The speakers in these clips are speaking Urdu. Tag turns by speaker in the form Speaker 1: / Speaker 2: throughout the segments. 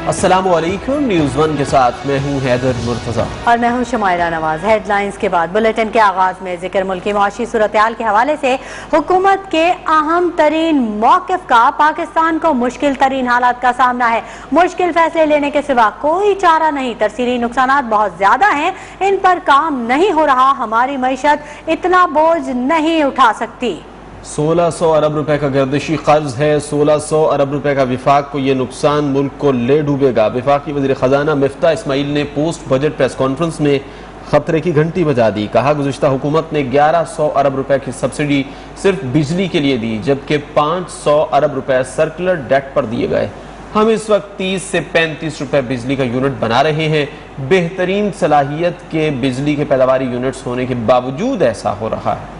Speaker 1: السلام علیکم، نیوز ون کے ساتھ میں ہوں حیدر مرتضیٰ
Speaker 2: اور میں ہوں شمائلہ نواز۔ ہیڈ لائنز کے بعد بلیٹن کے آغاز میں ذکر ملکی معاشی صورتحال کے حوالے سے حکومت کے اہم ترین موقف کا پاکستان کو مشکل ترین حالات کا سامنا ہے۔ مشکل فیصلے لینے کے سوا کوئی چارہ نہیں، ترسیلی نقصانات بہت زیادہ ہیں، ان پر کام نہیں ہو رہا، ہماری معیشت اتنا بوجھ نہیں اٹھا سکتی۔
Speaker 1: 1600 ارب روپے کا گردشی قرض ہے، 1600 ارب روپے کا وفاق کو یہ نقصان ملک کو لے ڈوبے گا۔ وفاقی وزیر خزانہ مفتاح اسماعیل نے پوسٹ بجٹ پریس کانفرنس میں خطرے کی گھنٹی بجا دی۔ کہا گزشتہ حکومت نے 1100 ارب روپے کی سبسڈی صرف بجلی کے لیے دی، جبکہ 500 ارب روپے سرکولر ڈیٹ پر دیے گئے۔ ہم اس وقت 30 سے 35 روپے بجلی کا یونٹ بنا رہے ہیں۔ بہترین صلاحیت کے بجلی کے پیداواری یونٹس ہونے کے باوجود ایسا ہو رہا ہے۔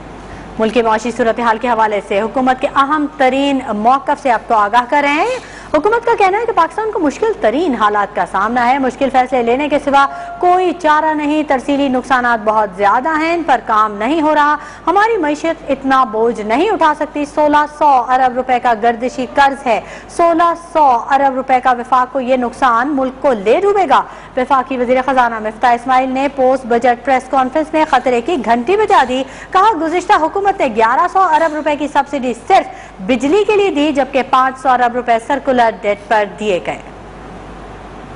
Speaker 2: ملکی معاشی صورتحال کے حوالے سے حکومت کے اہم ترین موقف سے اب تو آگاہ کر رہے ہیں۔ حکومت کا کہنا ہے کہ پاکستان کو مشکل ترین حالات کا سامنا ہے، مشکل فیصلے لینے کے سوا کوئی چارہ نہیں، ترسیلی نقصانات بہت زیادہ ہیں، ان پر کام نہیں ہو رہا، ہماری معیشت اتنا بوجھ نہیں اٹھا سکتی۔ 1600 ارب روپے کا گردشی قرض ہے، 1600 ارب روپے کا وفاق کو یہ نقصان ملک کو لے ڈوبے گا۔ وفاقی وزیر خزانہ مفتاح اسماعیل نے پوسٹ بجٹ پریس کانفرنس میں خطرے کی گھنٹی بجا دی۔ کہا گزشتہ حکومت نے 1100 ارب روپے کی سبسڈی صرف بجلی کے لیے دی، جبکہ 500 ارب روپے سرکولر ڈیٹ پر دیے گئے۔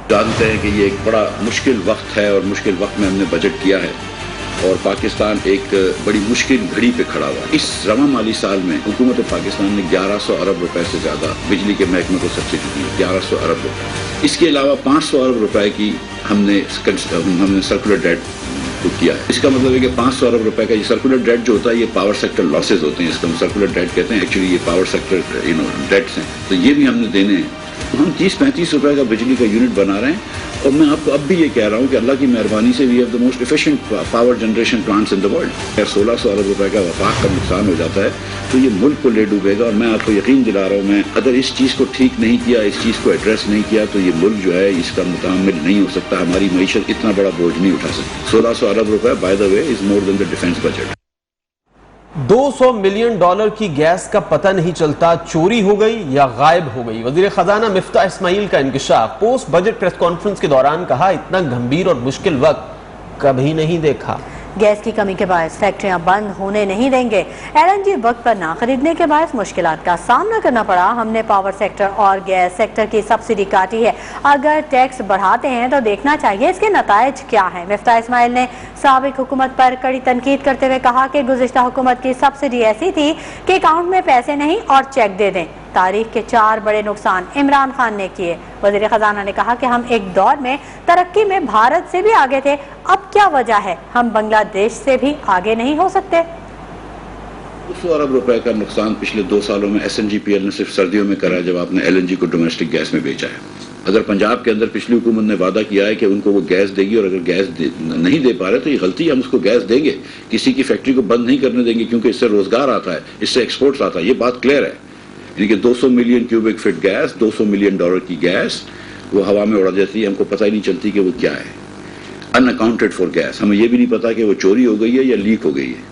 Speaker 3: جانتے ہیں کہ یہ ایک بڑا مشکل وقت ہے اور مشکل وقت میں ہم نے بجٹ کیا ہے اور پاکستان ایک بڑی مشکل گھڑی پہ کھڑا ہوا۔ اس رواں مالی سال میں حکومت پاکستان نے 1100 ارب روپے سے زیادہ بجلی کے محکمے کو سبسڈی دی، 1100 ارب روپے۔ اس کے علاوہ 500 ارب روپے کی ہم نے سرکولر ڈیٹ کیا ہے۔ اس کا مطلب ہے کہ 500 ارب روپے کا یہ سرکولر ڈیٹ جو ہوتا ہے یہ پاور سیکٹر لاسز ہوتے ہیں، اس کو ہم سرکولر ڈیٹ کہتے ہیں، ایکچولی یہ پاور سیکٹر ڈیٹس ہیں، تو یہ بھی ہم نے دینے ہیں۔ ہم 30-35 روپے کا بجلی کا یونٹ بنا رہے ہیں اور میں آپ کو اب بھی یہ کہہ رہا ہوں کہ اللہ کی مہربانی سے we have the most efficient power generation plants in the world. اگر 1600 ارب روپے کا وفاق کا نقصان ہو جاتا ہے تو یہ ملک کو لے ڈوبے گا، اور میں آپ کو یقین دلا رہا ہوں، میں اگر اس چیز کو ٹھیک نہیں کیا، اس چیز کو ایڈریس نہیں کیا تو یہ ملک جو ہے اس کا متحمل نہیں ہو سکتا، ہماری معیشت اتنا بڑا بوجھ نہیں اٹھا سکتی۔ 1600 ارب روپے by the way is more than the defence budget.
Speaker 1: 200 million dollar کی گیس کا پتہ نہیں چلتا چوری ہو گئی یا غائب ہو گئی۔ وزیر خزانہ مفتاح اسماعیل کا انکشاف۔ پوسٹ بجٹ پریس کانفرنس کے دوران کہا اتنا گھمبیر اور مشکل وقت کبھی نہیں دیکھا۔
Speaker 2: گیس کی کمی کے باعث فیکٹریاں بند ہونے نہیں دیں گے۔ LNG وقت پر نہ خریدنے کے باعث مشکلات کا سامنا کرنا پڑا۔ ہم نے پاور سیکٹر اور گیس سیکٹر کی سبسڈی کاٹی ہے، اگر ٹیکس بڑھاتے ہیں تو دیکھنا چاہیے اس کے نتائج کیا ہیں۔ مفتاح اسماعیل نے سابق حکومت پر کڑی تنقید کرتے ہوئے کہا کہ گزشتہ حکومت کی سبسڈی ایسی تھی کہ اکاؤنٹ میں پیسے نہیں اور چیک دے دیں۔ تاریخ کے 4 بڑے نقصان عمران خان نے کیے۔ وزیر خزانہ نے کہا کہ ہم ایک دور میں ترقی میں بھارت سے بھی آگے تھے، اب کیا وجہ ہے ہم بنگلہ دیش سے بھی آگے نہیں ہو سکتے؟
Speaker 3: 200 ارب روپے کا نقصان پچھلے 2 سالوں میں SNGPL نے صرف سردیوں میں کرا جب آپ نے LNG کو ڈومیسٹک گیس میں بیچا ہے۔ اگر پنجاب کے اندر پچھلی حکومت نے وعدہ کیا ہے کہ ان کو وہ گیس دے گی اور اگر گیس نہیں دے پا رہے تو یہ غلطی ہے، ہم اس کو گیس دیں گے، کسی کی فیکٹری کو بند نہیں کرنے دیں گے، کیونکہ اس سے روزگار آتا ہے، اس سے ایکسپورٹس آتا ہے، یہ بات کلیئر ہے۔ یعنی کہ 200 ملین کیوبک فٹ گیس، 200 ملین ڈالر کی گیس وہ ہوا میں اڑا جاتی ہے، ہم کو پتہ ہی نہیں چلتی کہ وہ کیا ہے۔ ان اکاؤنٹڈ فار گیس، ہمیں یہ بھی نہیں پتا کہ وہ چوری ہو گئی ہے یا لیک ہو گئی ہے۔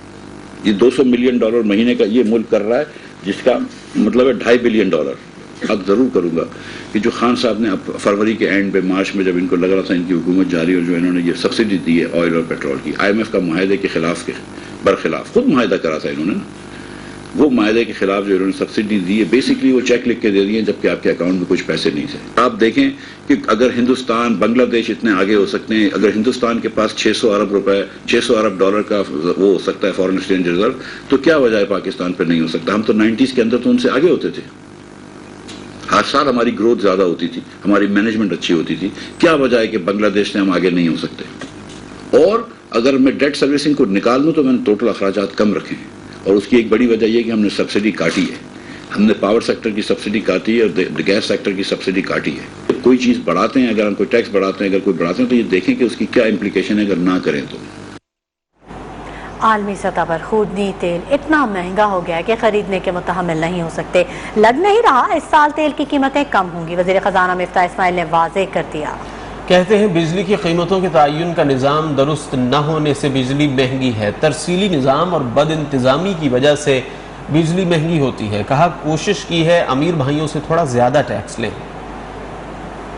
Speaker 3: یہ 200 ملین ڈالر مہینے کا یہ ملک کر رہا ہے، جس کا مطلب ہے 2.5 بلین ڈالر۔ اب ضرور کروں گا کہ جو خان صاحب نے اب فروری کے اینڈ پہ مارچ میں جب ان کو لگ رہا تھا ان کی حکومت جاری اور جو انہوں نے یہ سبسڈی دی ہے آئل اور پیٹرول کی، IMF کا معاہدے کے خلاف کے برخلاف خود معاہدہ کرا تھا انہوں نے نا، وہ معاہدے کے خلاف جو انہوں نے سبسڈی دی ہے بیسکلی وہ چیک لکھ کے دے دیے جبکہ آپ کے اکاؤنٹ میں کچھ پیسے نہیں تھے۔ آپ دیکھیں کہ اگر ہندوستان بنگلہ دیش اتنے آگے ہو سکتے ہیں، اگر ہندوستان کے پاس 600 ارب روپے 600 ارب ڈالر کا وہ ہو سکتا ہے فارن ایکسچینج ریزرو، تو کیا وجہ ہے پاکستان پہ نہیں ہو سکتا؟ ہم تو 90s کے اندر تو ان سے آگے ہوتے تھے، ہر سال ہماری گروتھ زیادہ ہوتی تھی، ہماری مینجمنٹ اچھی ہوتی تھی، کیا وجہ ہے کہ بنگلہ دیش سے ہم آگے نہیں ہو سکتے؟ اور اگر میں ڈیٹ سروسنگ کو نکال دوں تو میں نے ٹوٹل اخراجات کم رکھے ہیں، اور اس کی ایک بڑی وجہ یہ کہ ہم نے سبسڈی کاٹی ہے، ہم نے پاور سیکٹر کی سبسڈی کاٹی ہے اور گیس سیکٹر کی سبسڈی کاٹی ہے۔ کوئی چیز بڑھاتے ہیں، اگر ہم کوئی ٹیکس بڑھاتے ہیں، اگر کوئی بڑھاتے ہیں تو یہ دیکھیں کہ اس کی کیا امپلیکیشن ہے اگر نہ کریں تو۔
Speaker 2: عالمی سطح پر خوردنی تیل اتنا مہنگا ہو گیا ہے کہ خریدنے کے متحمل نہیں ہو سکتے۔ لگ نہیں رہا اس سال تیل کی قیمتیں کم ہوں گی، وزیر خزانہ مفتاح اسماعیل نے واضح کر دیا۔
Speaker 1: کہتے ہیں بجلی کی قیمتوں کے تعین کا نظام درست نہ ہونے سے بجلی مہنگی ہے، ترسیلی نظام اور بد انتظامی کی وجہ سے بجلی مہنگی ہوتی ہے۔ کہا کوشش کی ہے امیر بھائیوں سے تھوڑا زیادہ ٹیکس لیں۔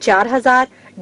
Speaker 2: 4,000,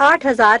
Speaker 2: 8,000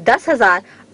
Speaker 2: 10,000,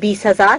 Speaker 2: 20,000,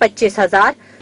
Speaker 2: 25,000,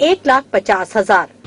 Speaker 2: 1,50,000,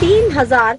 Speaker 2: 3000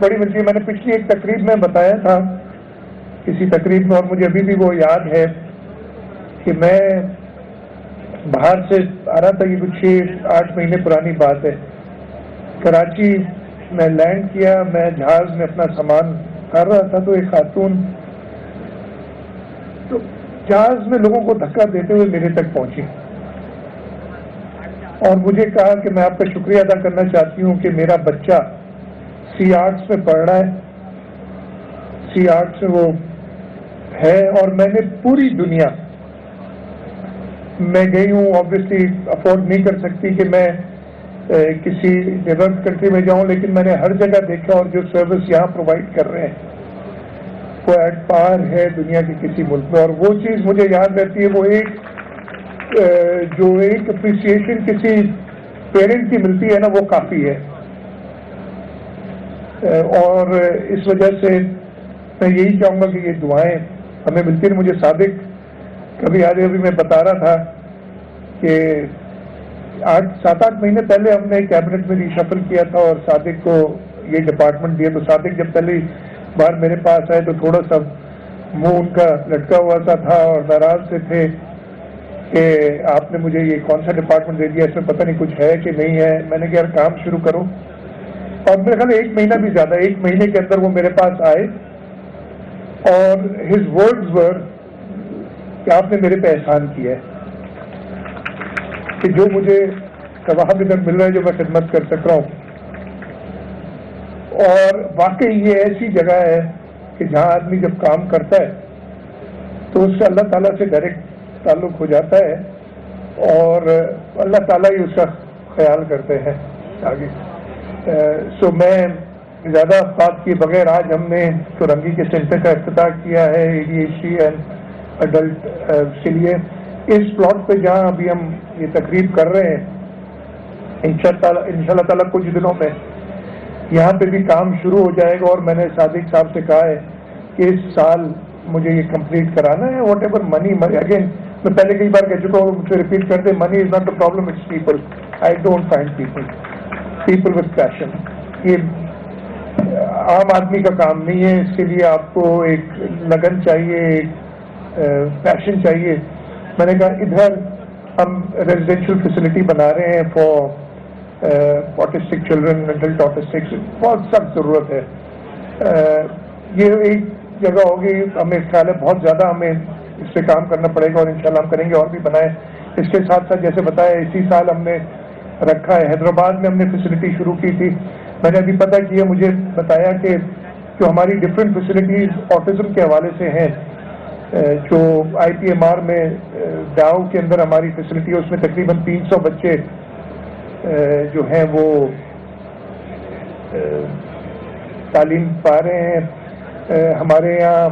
Speaker 4: بڑی ملتی ہے. میں نے پچھلی ایک تقریب میں بتایا تھا کسی تقریب میں, اور مجھے ابھی بھی وہ یاد ہے کہ میں باہر سے آ رہا تھا, یہ کچھ 6-8 مہینے پرانی بات ہے. کراچی میں لینڈ کیا, میں جہاز میں اپنا سامان کر رہا تھا, تو ایک خاتون تو جہاز میں لوگوں کو دھکا دیتے ہوئے میرے تک پہنچی اور مجھے کہا کہ میں آپ کا شکریہ ادا کرنا چاہتی ہوں کہ میرا بچہ سی آرٹس میں پڑھ رہا ہے, سی آرٹس میں وہ ہے, اور میں نے پوری دنیا میں گئی ہوں, آبویسلی افورڈ نہیں کر سکتی کہ میں کسی ڈیولپڈ کنٹری میں جاؤں, لیکن میں نے ہر جگہ دیکھا, اور جو سروس یہاں پرووائڈ کر رہے ہیں وہ ایٹ پار ہے دنیا کے کسی ملک میں. اور وہ چیز مجھے یاد رہتی ہے, وہ جو ایک اپریسیشن کسی پیرنٹ کی ملتی ہے نا, وہ کافی ہے. اور اس وجہ سے میں یہی چاہوں گا کہ یہ دعائیں ہمیں ملتی ہیں. مجھے صادق کبھی آج ابھی میں بتا رہا تھا کہ 7-8 مہینے پہلے ہم نے کیبنٹ میں ریشفل کیا تھا اور صادق کو یہ ڈپارٹمنٹ دیا. تو صادق جب پہلی بار میرے پاس آئے تو تھوڑا سا منہ ان کا لٹکا ہوا سا تھا اور ناراض سے تھے کہ آپ نے مجھے یہ کون سا ڈپارٹمنٹ دے دیا, اس میں پتہ نہیں کچھ ہے کہ نہیں ہے. میں نے کہا یار کام شروع کرو, اور میرے خیال 1 مہینہ بھی زیادہ, 1 مہینے کے اندر وہ میرے پاس آئے اور ہز ورڈز ور کہ آپ نے میرے پہ احسان کیا ہے کہ جو مجھے ثواب ادھر مل رہا ہے جو میں خدمت کر سک رہا ہوں. اور واقعی یہ ایسی جگہ ہے کہ جہاں آدمی جب کام کرتا ہے تو اس سے اللہ تعالیٰ سے ڈائریکٹ تعلق ہو جاتا ہے, اور اللہ تعالیٰ ہی اس کا خیال کرتے ہیں آگے. سو میں زیادہ بات کیے بغیر آج ہم نے چورنگی کے سینٹر کا افتتاح کیا ہے ADHD اینڈ ایڈلٹ کے لیے. اس پلاٹ پہ جہاں ابھی ہم یہ تقریب کر رہے ہیں, انشاءاللہ تعالیٰ کچھ دنوں میں یہاں پہ بھی کام شروع ہو جائے گا. اور میں نے صادق صاحب سے کہا ہے کہ اس سال مجھے یہ کمپلیٹ کرانا ہے. واٹ ایور منی, اگین میں پہلے کئی بار کہہ چکا ہوں, مجھ سے ریپیٹ کر دیں, money is not a problem, it's people. I don't find people with passion. یہ عام آدمی کا کام نہیں ہے, اس کے لیے آپ کو ایک لگن چاہیے, ایک پیشن چاہیے. میں نے کہا ادھر ہم ریزیڈینشیل فیسلٹی بنا رہے ہیں for autistic children, adult autistic, بہت سخت ضرورت ہے. یہ ایک جگہ ہوگی, ہمیں خیال ہے بہت زیادہ ہمیں اس پہ کام کرنا پڑے گا, اور انشاءاللہ ہم کریں گے اور بھی بنائیں. اس کے ساتھ ساتھ جیسے بتایا اسی سال ہم نے رکھا ہے, حیدرآباد میں ہم نے فیسلٹی شروع کی تھی. میں نے ابھی پتہ کیا, مجھے بتایا کہ جو ہماری ڈفرینٹ فیسلٹیز آٹزم کے حوالے سے ہیں, جو IPMR میں ڈاؤ کے اندر ہماری فیسلٹی ہے, اس میں تقریباً 300 بچے جو ہیں وہ تعلیم پا رہے ہیں. ہمارے یہاں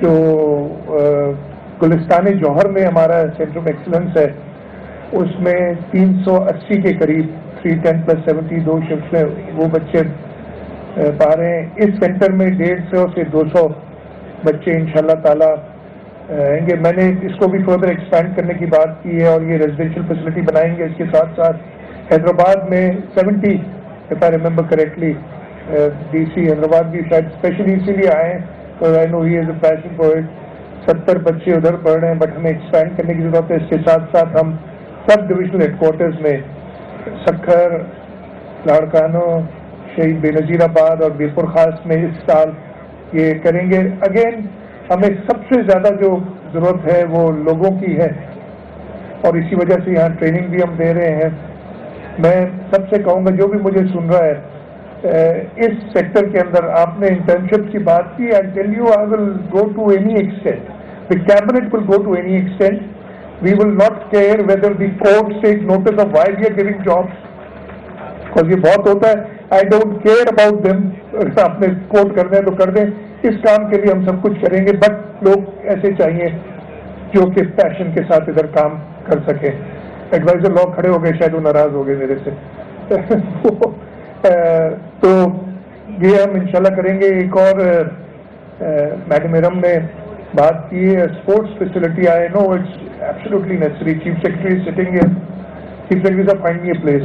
Speaker 4: جو گلستان جوہر میں ہمارا سینٹر آف ایکسلنس ہے, اس میں 380 کے قریب 310+70 2 شفٹ میں وہ بچے پا رہے ہیں. اس سینٹر میں 150 سے 200 بچے انشاءاللہ تعالی ہیں گے. میں نے اس کو بھی فردر ایکسپینڈ کرنے کی بات کی ہے, اور یہ ریزیڈینشیل فیسلٹی بنائیں گے. اس کے ساتھ ساتھ حیدرآباد میں 70 if I remember correctly, DC Hyderabad بھی شاید اسپیشلی اسی لیے آئے ہیں, because I know he has a passion for it. 70 بچے ادھر پڑھ رہے ہیں, بٹ ہمیں ایکسپینڈ کرنے کی ضرورت ہے. اس کے ساتھ ساتھ ہم سب ڈویژنل ہیڈ کوارٹرز میں سکھر, لاڑکانو, شہید بے نظیر آباد اور بیپور خاص میں اس سال یہ کریں گے. اگین ہمیں سب سے زیادہ جو ضرورت ہے وہ لوگوں کی ہے, اور اسی وجہ سے یہاں ٹریننگ بھی ہم دے رہے ہیں. میں سب سے کہوں گا جو بھی مجھے سن رہا ہے اس سیکٹر کے اندر, آپ نے انٹرنشپ کی بات کی, I tell you I will go to any extent, the cabinet will go to any extent. We will not care whether the court take notice of why we are giving jobs, because یہ بہت ہوتا ہے. I don't care about them, آپ نے کوٹ کر دیں تو کر دیں, اس کام کے لیے ہم سب کچھ کریں گے, بٹ لوگ ایسے چاہیے جو کہ پیشن کے ساتھ ادھر کام کر سکیں. ایڈوائزر لوگ کھڑے ہو گئے, شاید وہ ناراض ہو گئے میرے سے. تو یہ ہم انشاءاللہ کریں گے. ایک اور میڈم ارم نے بات کی ہے, sports facility. I know it's absolutely necessary. Chief secretary sitting here, chief secretary of finding a place.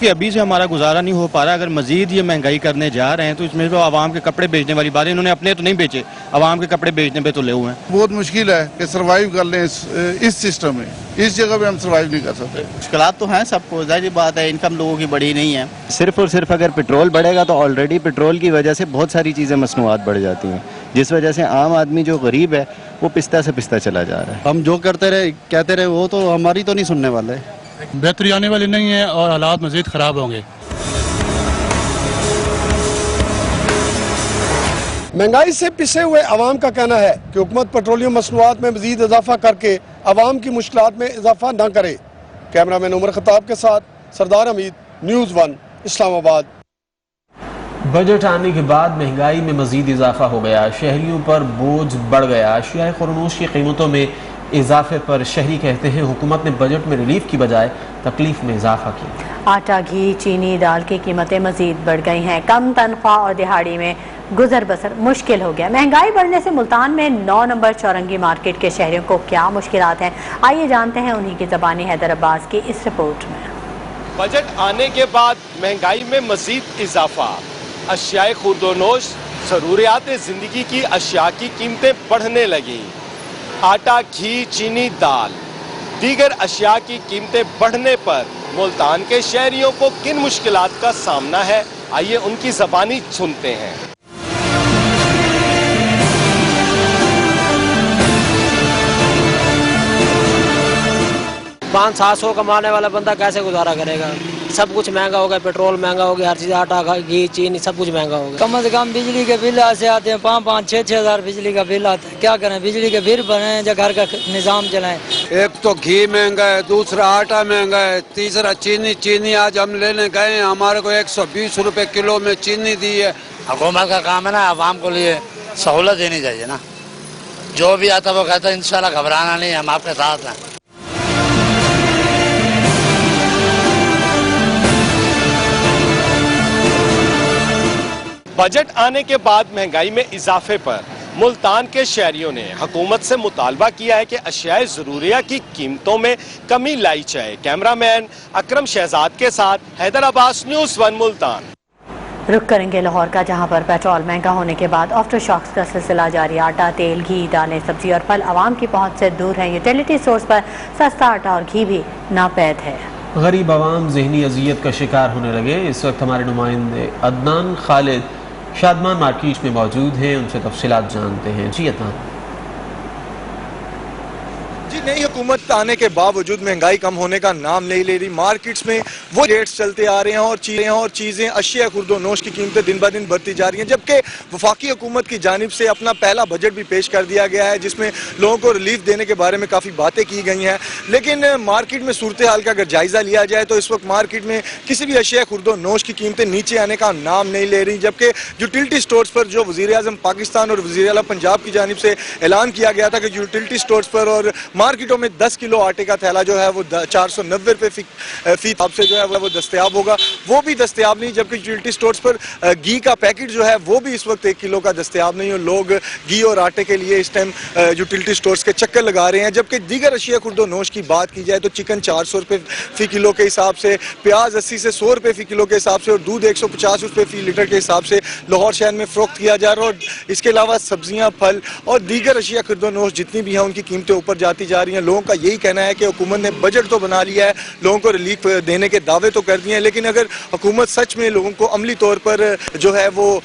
Speaker 5: کہ ابھی سے ہمارا گزارا نہیں ہو پا رہا. اگر مزید یہ مہنگائی کرنے جا رہے ہیں تو اس میں تو عوام کے کپڑے بیچنے والی بات ہے. انہوں نے اپنے تو نہیں بیچے, عوام کے کپڑے بیچنے پہ تو لے ہوئے ہیں.
Speaker 6: بہت مشکل ہے کہ سروائیو کر لیں اس سسٹم میں. اس جگہ پہ ہم سروائیو نہیں کر سکتے.
Speaker 5: مشکلات تو ہیں سب کو, ظاہر بات ہے انکم لوگوں کی بڑی نہیں ہے. صرف اور صرف اگر پیٹرول بڑھے گا تو آلریڈی پیٹرول کی وجہ سے بہت ساری چیزیں مصنوعات بڑھ جاتی ہیں, جس وجہ سے عام آدمی جو غریب ہے وہ پستہ سے پستہ چلا جا رہا ہے.
Speaker 6: ہم جو کرتے رہے کہتے رہے وہ تو ہماری تو نہیں سننے والے.
Speaker 7: بہتری آنے والی نہیں ہے اور حالات مزید خراب ہوں گے.
Speaker 8: مہنگائی سے پسے ہوئے عوام کا کہنا ہے کہ حکومت پیٹرولیم مصنوعات میں مزید اضافہ کر کے عوام کی مشکلات میں اضافہ نہ کرے. کیمرہ مین عمر خطاب کے ساتھ سردار حمید, نیوز 1, اسلام آباد.
Speaker 1: بجٹ آنے کے بعد مہنگائی میں مزید اضافہ ہو گیا, شہریوں پر بوجھ بڑھ گیا. اشیاء خورنوش کی قیمتوں میں اضافے پر شہری کہتے ہیں حکومت نے بجٹ میں ریلیف کی بجائے تکلیف میں اضافہ کیا.
Speaker 2: آٹا, گھی, چینی, دال کی قیمتیں مزید بڑھ گئی ہیں. کم تنخواہ اور دہاڑی میں گزر بسر مشکل ہو گیا. مہنگائی بڑھنے سے ملتان میں 9 نمبر چورنگی مارکیٹ کے شہریوں کو کیا مشکلات ہیں, آئیے جانتے ہیں انہی کی زبانی حیدر عباس کی اس رپورٹ میں.
Speaker 9: بجٹ آنے کے بعد مہنگائی میں مزید اضافہ, اشیاء خورد و نوش, ضروریات زندگی کی اشیاء کی قیمتیں بڑھنے لگیں. آٹا, گھی, چینی, دال, دیگر اشیاء کی قیمتیں بڑھنے پر ملتان کے شہریوں کو کن مشکلات کا سامنا ہے, آئیے ان کی زبانی سنتے ہیں.
Speaker 10: 500-700 کمانے والا بندہ کیسے گزارا کرے گا؟ سب کچھ مہنگا ہو گیا, پیٹرول مہنگا ہو گیا, ہر چیز, آٹا, گھی, چینی, سب کچھ مہنگا ہو گیا.
Speaker 11: کم از کم بجلی کے بل ایسے آتے ہیں 5-6 ہزار بجلی کا بل آتا ہے. کیا کریں, بجلی کے بل بنائیں یا گھر کا نظام چلائیں.
Speaker 12: ایک تو گھی مہنگا ہے, دوسرا آٹا مہنگا ہے, تیسرا چینی آج ہم لینے گئے ہیں, ہمارے کو 120 روپے کلو میں چینی دی ہے.
Speaker 13: حکومت کا کام ہے نا عوام کو لیے سہولت دینی چاہیے نا. جو بھی آتا وہ کہتا ہے انشاءاللہ گھبرانا نہیں, ہم آپ کے ساتھ ہیں.
Speaker 9: بجٹ آنے کے بعد مہنگائی میں اضافے پر ملتان کے شہریوں نے حکومت سے مطالبہ کیا ہے کہ اشیاء ضروریہ کی قیمتوں میں کمی لائی جائے. کیمرہ مین اکرم شہزاد کے ساتھ حیدر عباس, نیوز 1 ملتان.
Speaker 2: رخ کریں گے لاہور کا, جہاں پر پیٹرول مہنگا ہونے کے بعد آفٹر شاکس کا سلسلہ جاری. آٹا, تیل, گھی, دالیں, سبزی اور پھل عوام کی پہنچ سے دور ہیں. یوٹیلیٹی سٹورز پر سستا آٹا اور گھی بھی ناپید ہے.
Speaker 1: غریب عوام ذہنی اذیت کا شکار ہونے لگے. اس وقت ہمارے نمائندے عدنان خالد شادمان مارکیٹ میں موجود ہیں, ان سے تفصیلات جانتے ہیں. جی عدنان.
Speaker 14: جی, نئی حکومت آنے کے باوجود مہنگائی کم ہونے کا نام نہیں لے رہی. مارکیٹس میں وہ ریٹس چلتے آ رہے ہیں اور چیزیں اشیاء خورد و نوش کی قیمتیں دن بہ دن بڑھتی جا رہی ہیں. جبکہ وفاقی حکومت کی جانب سے اپنا پہلا بجٹ بھی پیش کر دیا گیا ہے, جس میں لوگوں کو ریلیف دینے کے بارے میں کافی باتیں کی گئی ہیں. لیکن مارکیٹ میں صورتحال کا اگر جائزہ لیا جائے تو اس وقت مارکیٹ میں کسی بھی اشیاء خورد و نوش کی قیمتیں نیچے آنے کا نام نہیں لے رہی. جبکہ یوٹیلیٹی سٹورز پر جو وزیر اعظم پاکستان اور وزیر اعلیٰ پنجاب کی جانب سے اعلان کیا گیا تھا کہ یوٹیلیٹی سٹورز پر اور مارکیٹوں میں 10 کلو آٹے کا تھیلا جو ہے وہ 490 روپے فی تھاپ سے جو ہے وہ دستیاب ہوگا, وہ بھی دستیاب نہیں. جبکہ یوٹیلیٹی سٹورز پر گھی کا پیکٹ جو ہے وہ بھی اس وقت 1 کلو کا دستیاب نہیں, اور لوگ گھی اور آٹے کے لیے اس ٹائم یوٹیلیٹی سٹورز کے چکر لگا رہے ہیں. جبکہ دیگر اشیاء خورد و نوش کی بات کی جائے تو چکن 400 روپے فی کلو کے حساب سے, پیاز 80 سے 100 روپے فی کلو کے حساب سے, اور دودھ 150 روپے فی لیٹر کے حساب سے لاہور شہر میں فروخت کیا جا رہا ہے. اور اس کے علاوہ سبزیاں, پھل اور دیگر اشیاء خورد و نوش جتنی بھی ہیں ان کی قیمتیں اوپر جاتی جا رہی ہیں. لوگوں کا یہی کہنا ہے کہ حکومت نے بجٹ تو بنا لیا ہے, لوگوں کو ریلیف دینے کے دعوے تو کر دیے ہیں, لیکن اگر حکومت سچ میں لوگوں کو عملی طور پر جو ہے وہ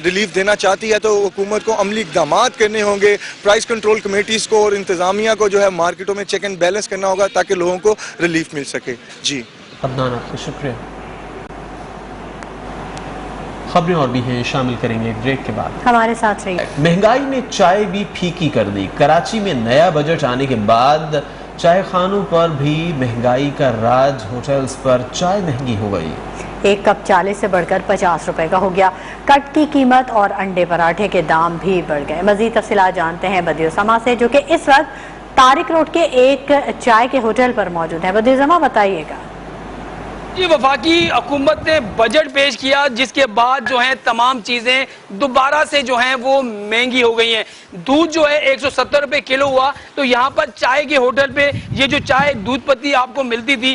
Speaker 14: ریلیف دینا چاہتی ہے تو حکومت کو عملی اقدامات کرنے ہوں گے. پرائس کنٹرول کمیٹیز کو اور انتظامیہ کو جو ہے مارکیٹوں میں چیک اینڈ بیلنس کرنا ہوگا تاکہ لوگوں کو ریلیف مل سکے. جی
Speaker 1: عدنان, آپ کا شکریہ. خبریں اور بھی ہیں, شامل کریں گے ایک بریک کے بعد.
Speaker 2: ہمارے ساتھ رہیے.
Speaker 1: مہنگائی نے چائے بھی پھیکی کر دی. کراچی میں نیا بجٹ آنے کے بعد چائے خانوں پر بھی مہنگائی کا راج, ہوٹلز پر چائے مہنگی ہو گئی.
Speaker 2: 1 کپ 40 سے بڑھ کر 50 روپے کا ہو گیا. کٹ کی قیمت اور انڈے پراٹھے کے دام بھی بڑھ گئے. مزید تفصیلات جانتے ہیں بدیو سما سے, جو کہ اس وقت طارق روڈ کے ایک چائے کے ہوٹل پر موجود ہے. بدیو سما, بتائیے گا.
Speaker 15: جی, وفاقی حکومت نے بجٹ پیش کیا جس کے بعد جو ہیں تمام چیزیں دوبارہ سے جو ہیں وہ مہنگی ہو گئی ہیں. دودھ جو ہے 170 روپے کلو ہوا, تو یہاں پر چائے کے ہوٹل پہ یہ جو چائے دودھ پتی آپ کو ملتی تھی